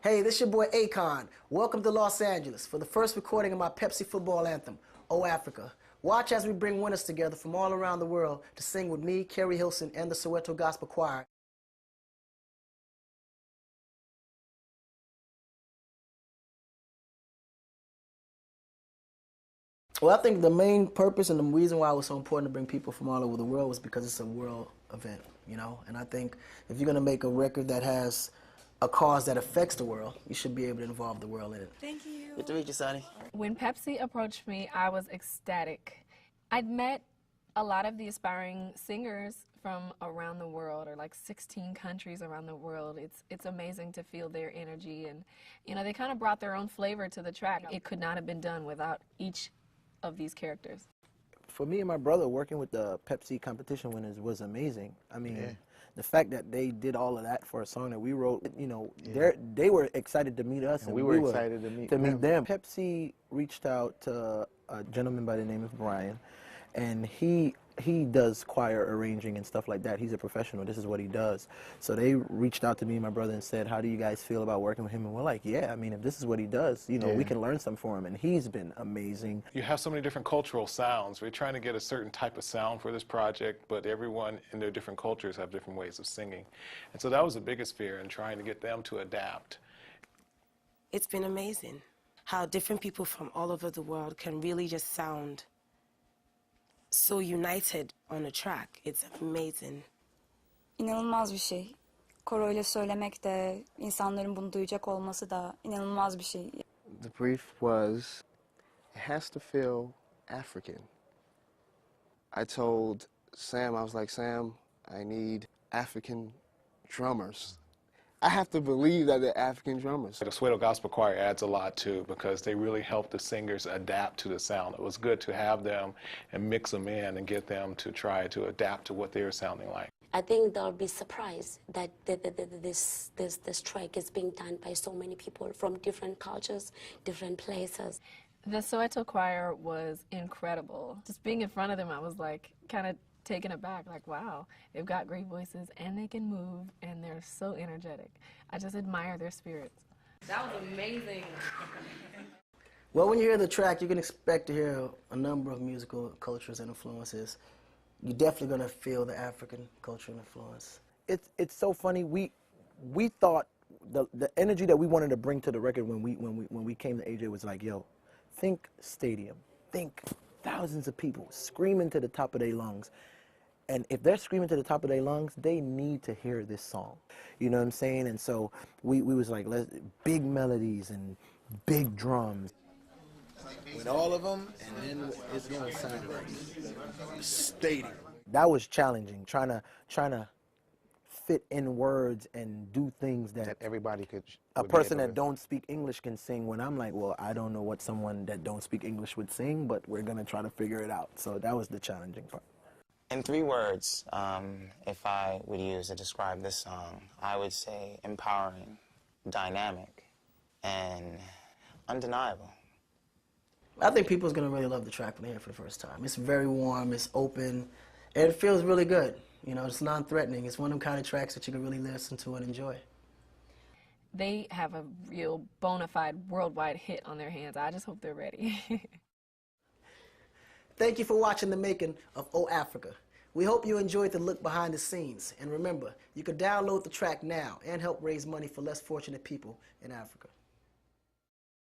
Hey, this your boy Akon. Welcome to Los Angeles for the first recording of my Pepsi football anthem, Oh Africa. Watch as we bring winners together from all around the world to sing with me, Kerry Hilson, and the Soweto Gospel Choir. Well, I think the main purpose and the reason why it was so important to bring people from all over the world was because it's a world event, you know? And I think if you're going to make a record that has a cause that affects the world, you should be able to involve the world in it. Thank you. Good to meet you, Sonny. When Pepsi approached me, I was ecstatic. I'd met a lot of the aspiring singers from around the world, or like 16 countries around the world. It's amazing to feel their energy, and you know, they kind of brought their own flavor to the track. It could not have been done without each of these characters. For me and my brother, working with the Pepsi competition winners was amazing. I mean, the fact that they did all of that for a song that we wrote, you know, they were excited to meet us, and we were excited to meet them. Pepsi reached out to a gentleman by the name of Brian, and he does choir arranging and stuff like that. He's a professional. This is what he does. So they reached out to me and my brother and said, how do you guys feel about working with him? And we're like, yeah, I mean, if this is what he does, you know, we can learn something from him. And he's been amazing. You have so many different cultural sounds. We're trying to get a certain type of sound for this project, but everyone in their different cultures have different ways of singing. And so that was the biggest fear, in trying to get them to adapt. It's been amazing how different people from all over the world can really just sound so united on a track. It's amazing. İnanılmaz bir şey. Koroyla söylemek de, insanların bunu duyacak olması da inanılmaz bir şey. The brief was, it has to feel African. I told Sam, I was like, Sam, I need African drummers. I have to believe that they're African drummers. The Soweto Gospel Choir adds a lot too, because they really help the singers adapt to the sound. It was good to have them and mix them in and get them to try to adapt to what they're sounding like. I think they'll be surprised that this track is being done by so many people from different cultures, different places. The Soweto Choir was incredible. Just being in front of them, I was like kind of taken aback, like, wow, they've got great voices and they can move and they're so energetic. I just admire their spirits. That was amazing. Well, when you hear the track, you can expect to hear a number of musical cultures and influences. You're definitely going to feel the African culture and influence. It's so funny. We thought the energy that we wanted to bring to the record when we came to AJ was like, yo, think stadium, think thousands of people screaming to the top of their lungs. And if they're screaming to the top of their lungs, they need to hear this song. You know what I'm saying? And so we was like, big melodies and big drums. With all of them, and then it's going to sound like stadium. That was challenging, trying to fit in words and do things that everybody could. A person that don't speak English can sing, when I'm like, well, I don't know what someone that don't speak English would sing, but we're going to try to figure it out. So that was the challenging part. In 3 words, if I would use to describe this song, I would say empowering, dynamic, and undeniable. I think people's going to really love the track when they hear it for the first time. It's very warm, it's open, and it feels really good. You know, it's non-threatening. It's one of them kind of tracks that you can really listen to and enjoy. They have a real bona fide worldwide hit on their hands. I just hope they're ready. Thank you for watching the making of Oh Africa. We hope you enjoyed the look behind the scenes. And remember, you can download the track now and help raise money for less fortunate people in Africa.